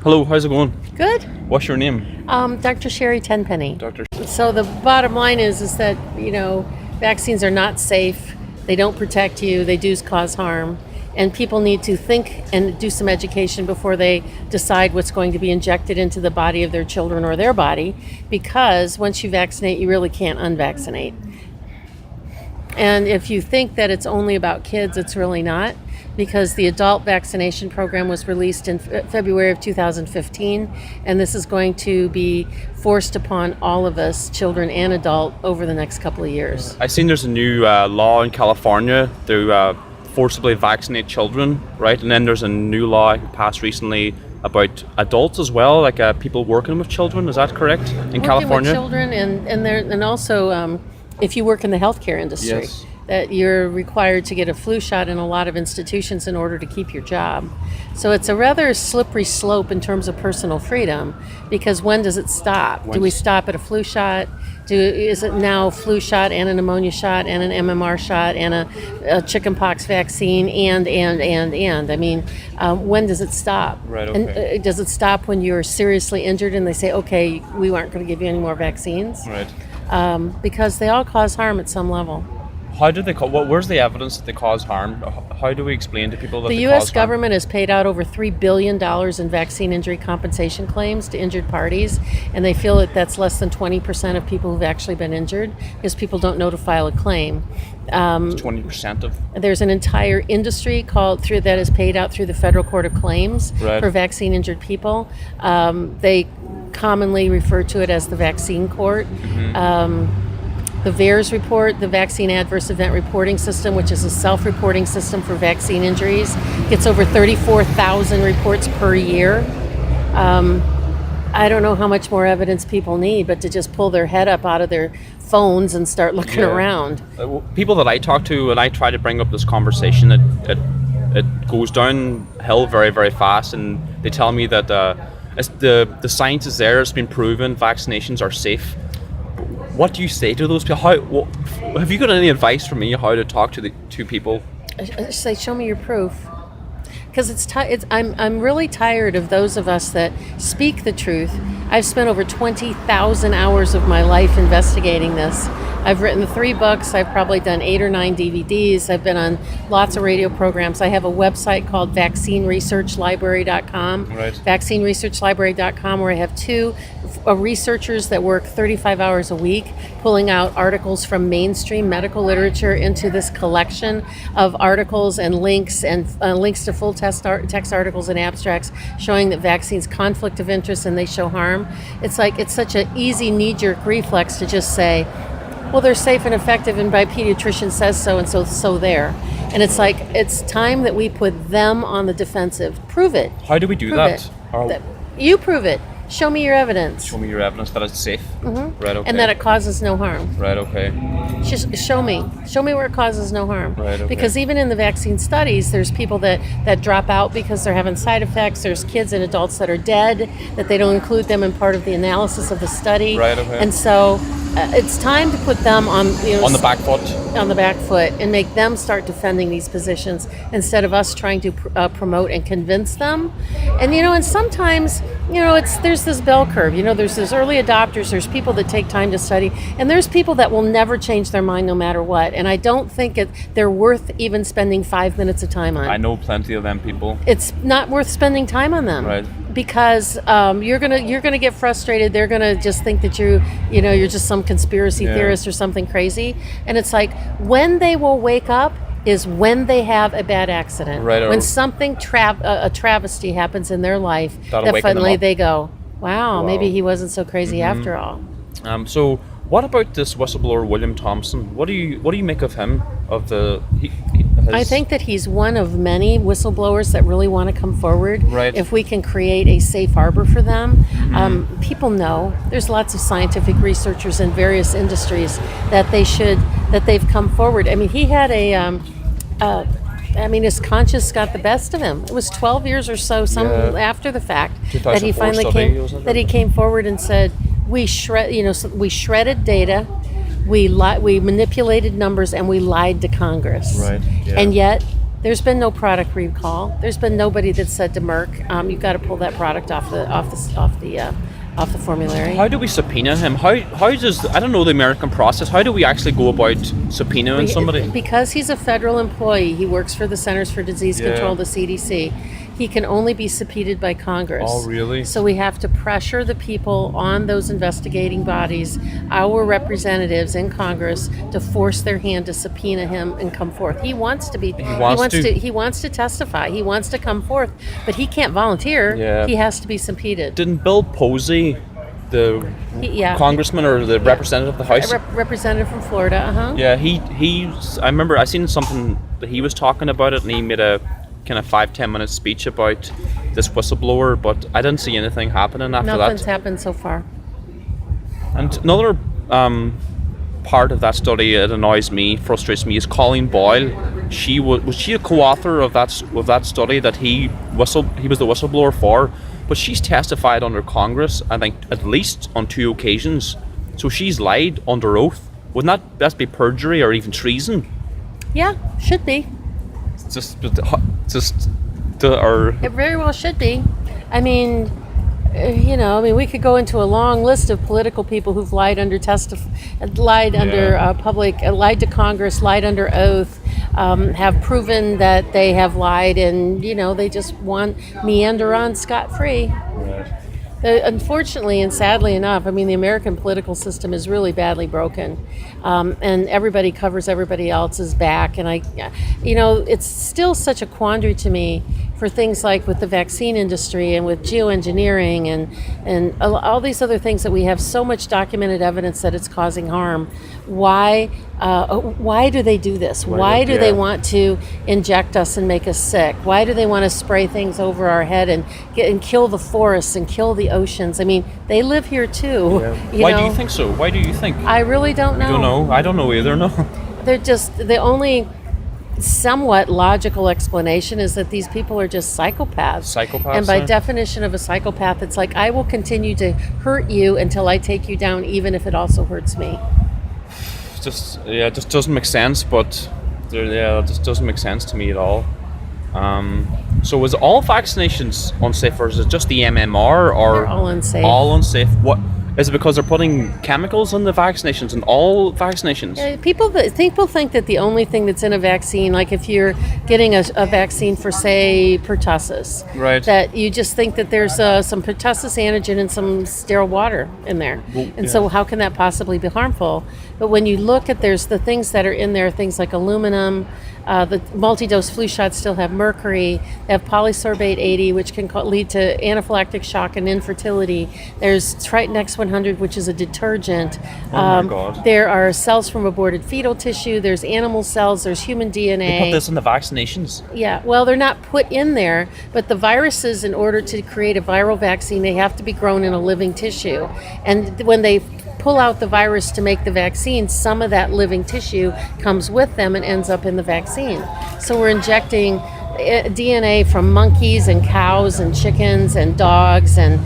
Hello, how's it going? Good. What's your name? Dr. Sherri Tenpenny. Dr. So the bottom line is that, vaccines are not safe. They don't protect you. They do cause harm. And people need to think and do some education before they decide what's going to be injected into the body of their children or their body, because once you vaccinate, you really can't unvaccinate. And if you think that it's only about kids, it's really not, because the adult vaccination program was released in February of 2015, and this is going to be forced upon all of us, children and adult, over the next couple of years. I've seen there's a new law in California to forcibly vaccinate children, right? And then there's a new law passed recently about adults as well, like people working with children. Is that correct? In California? With children and also if you work in the healthcare industry. Yes. That you're required to get a flu shot in a lot of institutions in order to keep your job. So it's a rather slippery slope in terms of personal freedom, because when does it stop? Do we stop at a flu shot? Is it now a flu shot and a pneumonia shot and an MMR shot and a chickenpox vaccine and? I mean, when does it stop? Right, okay. And does it stop when you're seriously injured and they say, okay, we aren't going to give you any more vaccines? Right. Because they all cause harm at some level. How do they where's the evidence that they cause harm? How do we explain to people that the they U.S. cause government has paid out over $3 billion in vaccine injury compensation claims to injured parties, and they feel that that's less than 20% of people who've actually been injured, because people don't know to file a claim. 20% of... There's an entire industry that is paid out through the Federal Court of Claims for vaccine injured people. They commonly refer to it as the vaccine court. Mm-hmm. The VAERS report, the Vaccine Adverse Event Reporting System, which is a self-reporting system for vaccine injuries, gets over 34,000 reports per year. I don't know how much more evidence people need, but to just pull their head up out of their phones and start looking around. People that I talk to, and I try to bring up this conversation, it goes downhill very, very fast, and they tell me that the science is there, it's been proven, vaccinations are safe. What do you say to those people? Have you got any advice for me how to talk to people? I say, show me your proof, because I'm really tired of those of us that speak the truth. I've spent over 20,000 hours of my life investigating this. I've written 3 books. I've probably done 8 or 9 DVDs. I've been on lots of radio programs. I have a website called vaccineresearchlibrary.com. Right. Vaccineresearchlibrary.com, where I have 2 researchers that work 35 hours a week pulling out articles from mainstream medical literature into this collection of articles and links to full text articles and abstracts showing that vaccines conflict of interest and they show harm. It's such an easy knee-jerk reflex to just say, well, they're safe and effective, and my pediatrician says so, and so there. And it's time that we put them on the defensive. Prove it. How do we do that? You prove it. Show me your evidence. Show me your evidence that it's safe. Mm-hmm. Right, okay. And that it causes no harm. Right, okay. Just show me where it causes no harm. Right, okay. Because even in the vaccine studies, there's people that drop out because they're having side effects. There's kids and adults that are dead, that they don't include them in part of the analysis of the study. Right, okay. And so it's time to put them on the back foot. On the back foot, and make them start defending these positions instead of us trying to promote and convince them. And and sometimes there's this bell curve. There's those early adopters. There's people that take time to study, and there's people that will never change their mind no matter what. And I don't think they're worth even spending 5 minutes of time on. I know plenty of them people. It's not worth spending time on them. Right. Because you're gonna get frustrated. They're gonna just think that you're just some conspiracy theorist or something crazy. And it's like, when they will wake up is when they have a bad accident. Right. When something a travesty happens in their life, that finally they go, wow, maybe he wasn't so crazy after all. So what about this whistleblower William Thompson? What do you make of him? I think that he's one of many whistleblowers that really want to come forward. Right. If we can create a safe harbor for them. Mm-hmm. People know there's lots of scientific researchers in various industries that they've come forward. I mean, he had his conscience got the best of him. It was 12 years or so after the fact that he finally came forward and said, we shredded data, we manipulated numbers, and we lied to Congress. Right. Yeah. And yet There's been no product recall. There's been nobody that said to Merck, "You've got to pull that product off the formulary." How do we subpoena him? How does, I don't know the American process. How do we actually go about subpoenaing somebody? Because he's a federal employee, he works for the Centers for Disease Control, the CDC. He can only be subpoenaed by Congress. Oh, really? So we have to pressure the people on those investigating bodies, our representatives in Congress, to force their hand to subpoena him and come forth. He wants to be. He wants to testify. He wants to come forth, but he can't volunteer. Yeah. He has to be subpoenaed. Didn't Bill Posey, the congressman or the representative of the House? Representative from Florida. Yeah, I remember I seen something that he was talking about it, and he made a kind of 5-10 minute speech about this whistleblower, but I didn't see anything happening after that. Nothing's happened so far. And another part of that study that annoys me, frustrates me, is Colleen Boyle. Was she a co-author of that study that he was the whistleblower for? But she's testified under Congress, I think, at least on 2 occasions. So she's lied under oath. Wouldn't that be perjury or even treason? Yeah, should be. It very well should be. I mean, we could go into a long list of political people who've lied lied to Congress, lied under oath, have proven that they have lied, and they just want meander on scot-free. Right. Unfortunately and sadly enough, the American political system is really badly broken, and everybody covers everybody else's back. And it's still such a quandary to me for things like with the vaccine industry and with geoengineering and all these other things that we have so much documented evidence that it's causing harm. Why do they do this? Why do they want to inject us and make us sick? Why do they want to spray things over our head and kill the forests and kill the oceans? They live here too. Yeah. Why do you think so? Why do you think? I really don't know. You don't know? I don't know either, no. They're just, the only somewhat logical explanation is that these people are just psychopaths. And by definition of a psychopath, it's like, I will continue to hurt you until I take you down, even if it also hurts me. It just doesn't make sense, but it just doesn't make sense to me at all. So is all vaccinations unsafe, or is it just the MMR, or they're all unsafe? All unsafe. What is it, because they're putting chemicals in the vaccinations, in all vaccinations? Yeah, people think that the only thing that's in a vaccine, like if you're getting a vaccine for, say, pertussis, right, that you just think that there's some pertussis antigen and some sterile water in there. So how can that possibly be harmful? But when you look at, there's the things that are in there, things like aluminum. The multi-dose flu shots still have mercury. They have polysorbate 80, which can lead to anaphylactic shock and infertility. There's Triton X100, which is a detergent. Oh my God. There are cells from aborted fetal tissue. There's animal cells. There's human DNA. They put this in the vaccinations? Yeah, well, they're not put in there, but the viruses, in order to create a viral vaccine, they have to be grown in a living tissue. And when they pull out the virus to make the vaccine, some of that living tissue comes with them and ends up in the vaccine. So we're injecting DNA from monkeys and cows and chickens and dogs and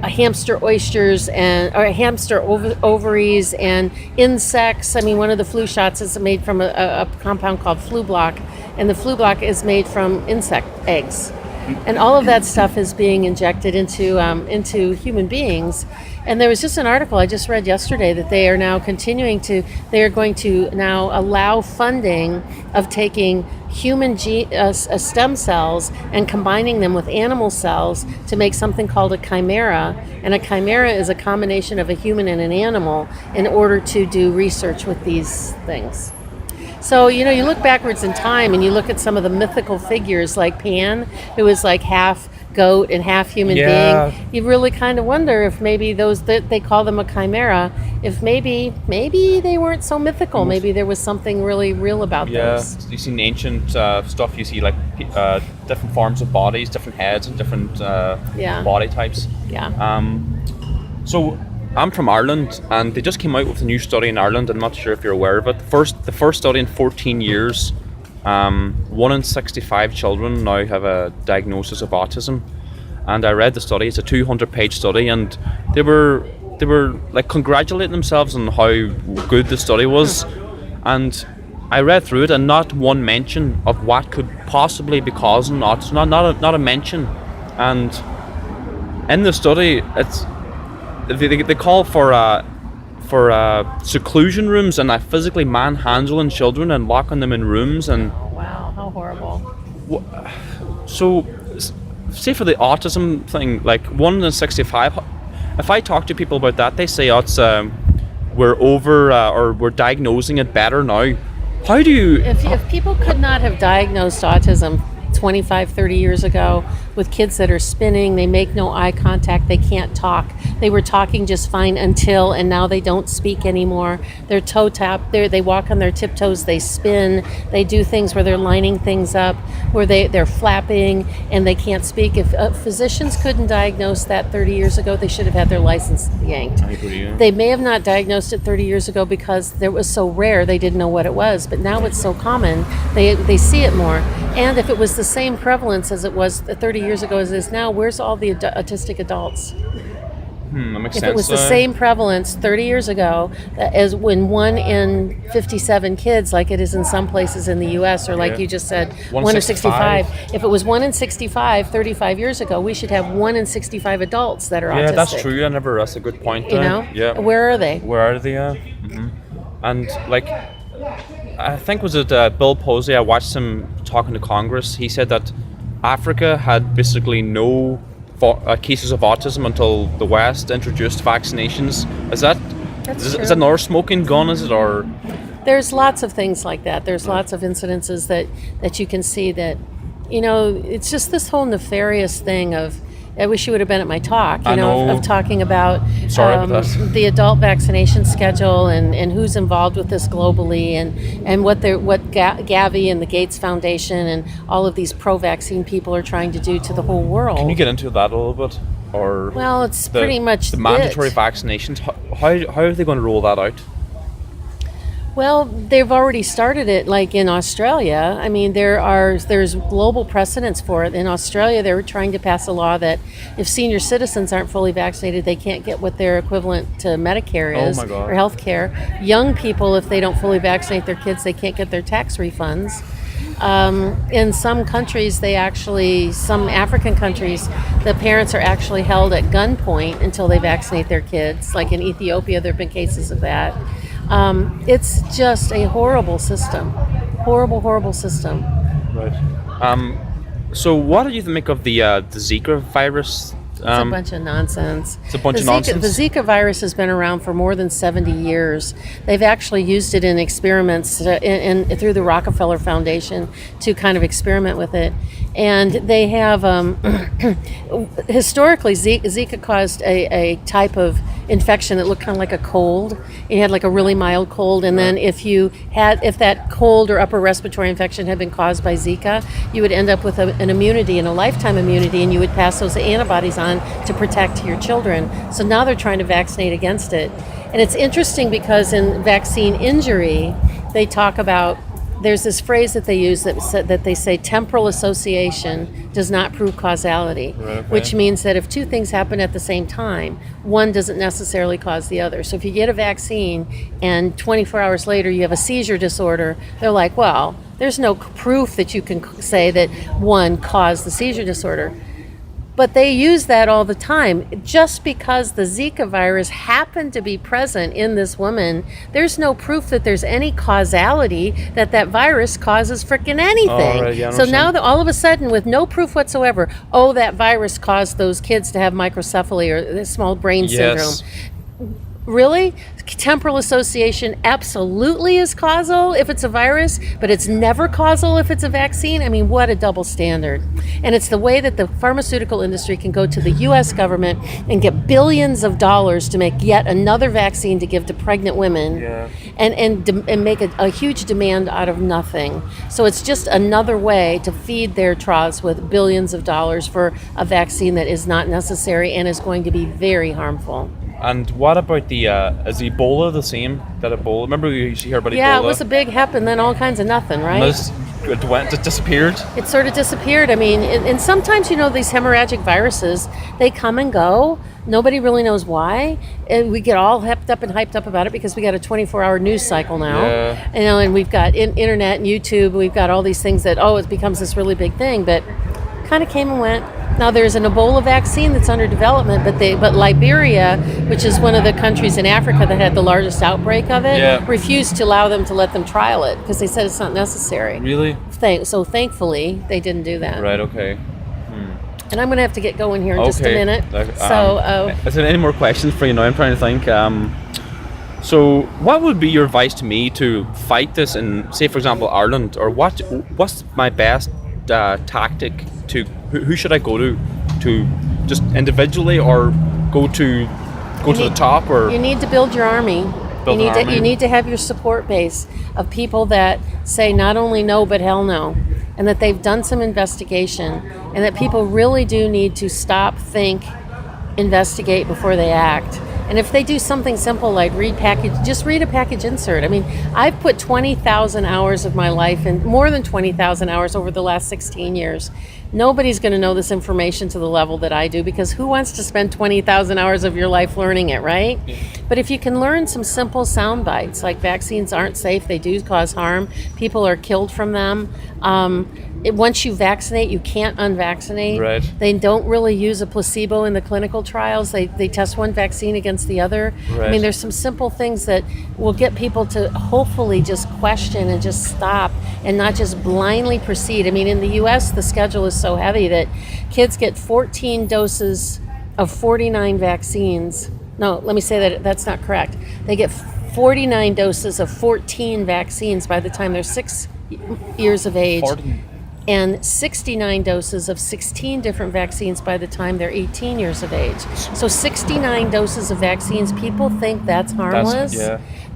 hamster oysters or hamster ovaries and insects. One of the flu shots is made from a compound called flu block, and the flu block is made from insect eggs. And all of that stuff is being injected into human beings. And there was just an article I just read yesterday that they are now they are going to now allow funding of taking human stem cells and combining them with animal cells to make something called a chimera. And a chimera is a combination of a human and an animal in order to do research with these things. So, you look backwards in time and you look at some of the mythical figures like Pan, who was like half goat and half human being. You really kind of wonder if maybe those that they call them a chimera, if maybe they weren't so mythical. Maybe there was something really real about those. You see in ancient stuff, you see like different forms of bodies, different heads, and different body types. So I'm from Ireland, and they just came out with a new study in Ireland. I'm not sure if you're aware of it. The first study in 14 years. 1 in 65 children now have a diagnosis of autism, and I read the study. It's a 200-page study, and they were like congratulating themselves on how good the study was. And I read through it, and not one mention of what could possibly be causing autism. Not a mention. And in the study, it's they call for seclusion rooms, and physically manhandling children and locking them in rooms. And Wow, how horrible. so, say for the autism thing, like 1 in 65. If I talk to people about that, they say, "Oh, it's we're over or we're diagnosing it better now." How do you? If people could not have diagnosed autism 25, 30 years ago with kids that are spinning, they make no eye contact, they can't talk. They were talking just fine until, and now they don't speak anymore. They're toe tap, they walk on their tiptoes, they spin, they do things where they're lining things up, where they're flapping and they can't speak. If physicians couldn't diagnose that 30 years ago, they should have had their license yanked. I agree, yeah. They may have not diagnosed it 30 years ago because it was so rare they didn't know what it was, but now it's so common, they see it more. And if it was the same prevalence as it was 30 years ago as it is now, where's all the autistic adults? That makes If sense. it was the same prevalence 30 years ago as when 1 in 57 kids, like it is in some places in the U.S., or like you just said, 1 in 65. If it was 1 in 65 35 years ago, we should have 1 in 65 adults that are autistic. Yeah, that's true. That's a good point. You know? Yeah. Where are they? Where are they? And like, I think was it Bill Posey? I watched him talking to Congress. He said that Africa had basically no cases of autism until the West introduced vaccinations. Is that That's true. is that another smoking gun? Is it, or? There's lots of things like that. There's lots of incidences that you can see that, it's just this whole nefarious thing of, I wish you would have been at my talk, I know. of talking about Sorry about that. the adult vaccination schedule and who's involved with this globally, and what Gavi and the Gates Foundation and all of these pro-vaccine people are trying to do to the whole world. Can you get into that a little bit? Or Well, it's pretty much the mandatory it. vaccinations. How are they going to roll that out? Well, they've already started it, like in Australia. I mean, there's global precedents for it. In Australia, they were trying to pass a law that if senior citizens aren't fully vaccinated, they can't get what their equivalent to Medicare is, my God. or health care. Young people, if they don't fully vaccinate their kids, they can't get their tax refunds. In some countries, some African countries, the parents are actually held at gunpoint until they vaccinate their kids. Like in Ethiopia, there have been cases of that. It's just a horrible system. Horrible system. Right. So what do you make of the Zika virus? It's a bunch of nonsense. It's a bunch of The nonsense? Zika virus has been around for more than 70 years. They've actually used it in experiments through the Rockefeller Foundation to kind of experiment with it. And they have, historically, Zika caused a type of infection that looked kind of like a cold. You had like a really mild cold, and then if that cold or upper respiratory infection had been caused by Zika, you would end up with an immunity, and a lifetime immunity, and you would pass those antibodies on to protect your children. So now they're trying to vaccinate against it. And it's interesting because in vaccine injury, they talk about, there's this phrase that they use that they say temporal association does not prove causality, which means that if two things happen at the same time, one doesn't necessarily cause the other. So if you get a vaccine and 24 hours later you have a seizure disorder, they're like, well, there's no proof that you can say that one caused the seizure disorder. But they use that all the time. Just because the Zika virus happened to be present in this woman, there's no proof that there's any causality that virus causes frickin' anything. Oh, right, yeah, I so now understand. that all of a sudden, with no proof whatsoever, that virus caused those kids to have microcephaly or the small brain syndrome. Really? Temporal association absolutely is causal if it's a virus, but it's never causal if it's a vaccine? I mean, what a double standard. And it's the way that the pharmaceutical industry can go to the U.S. government and get billions of dollars to make yet another vaccine to give to pregnant women, and make a huge demand out of nothing. So it's just another way to feed their troughs with billions of dollars for a vaccine that is not necessary and is going to be very harmful. And what about is Ebola the same? That Ebola? Remember we used to hear about Ebola? Yeah, it was a big hep and then all kinds of nothing, right? it disappeared. It sort of disappeared. I mean, and sometimes, these hemorrhagic viruses, they come and go. Nobody really knows why. And we get all hyped up about it because we got a 24-hour news cycle now. Yeah. And we've got internet and YouTube. We've got all these things that, it becomes this really big thing. But kind of came and went. Now there's an Ebola vaccine that's under development, but Liberia, which is one of the countries in Africa that had the largest outbreak of it, refused to allow them to let them trial it because they said it's not necessary. Really? So thankfully, they didn't do that. Right. Okay. And I'm going to have to get going here in just a minute. Is there any more questions for you now? I'm trying to think. So, what would be your advice to me to fight this in, say, for example, Ireland? Or what's my best tactic to? Who should I go to just individually, or go to the top? Or you need to build your army. You need to have your support base of people that say not only no but hell no, and that they've done some investigation, and that people really do need to stop, think, investigate before they act. And if they do something simple like just read a package insert. I mean, I've put 20,000 hours of my life in, more than 20,000 hours over the last 16 years. Nobody's going to know this information to the level that I do, because who wants to spend 20,000 hours of your life learning it, right? Yeah. But if you can learn some simple sound bites, like vaccines aren't safe, they do cause harm, people are killed from them. Once you vaccinate, you can't unvaccinate. Right. They don't really use a placebo in the clinical trials. They test one vaccine against the other. Right. I mean, there's some simple things that will get people to hopefully just question and just stop and not just blindly proceed. I mean, in the U.S., the schedule is so heavy that kids get 14 doses of 49 vaccines. No, let me say that's not correct. They get 49 doses of 14 vaccines by the time they're 6 years of age. 40. And 69 doses of 16 different vaccines by the time they're 18 years of age. So 69 doses of vaccines, people think that's harmless.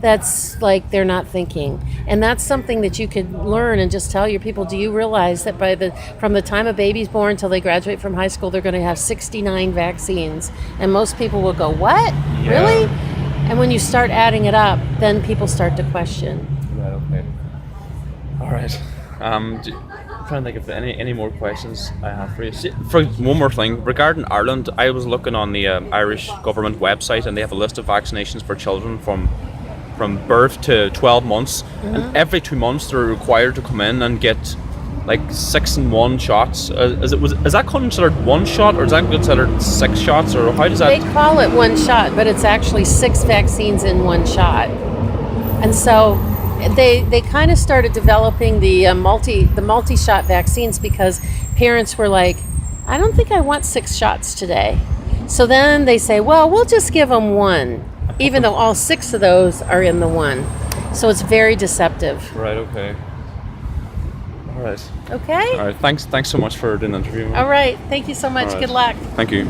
That's like they're not thinking. And that's something that you could learn and just tell your people, do you realize that from the time a baby's born till they graduate from high school, they're going to have 69 vaccines? And most people will go, what? Yeah. Really? And when you start adding it up, then people start to question. Right, okay. All right. I'm trying to think if any more questions I have for you. For one more thing, regarding Ireland, I was looking on the Irish government website, and they have a list of vaccinations for children from birth to 12 months. Mm-hmm. And every 2 months they're required to come in and get like 6-in-1 shots. Is that considered one shot, or is that considered 6 shots, or how does that? They call it one shot, but it's actually 6 vaccines in one shot. And so they kind of started developing the multi-shot vaccines because parents were like, I don't think I want 6 shots today. So then they say, well, we'll just give them 1, even though all 6 of those are in the 1. So it's very deceptive. Right, okay. All right. Okay. All right, thanks so much for doing the interview. All right, thank you so much. Right. Good luck. Thank you.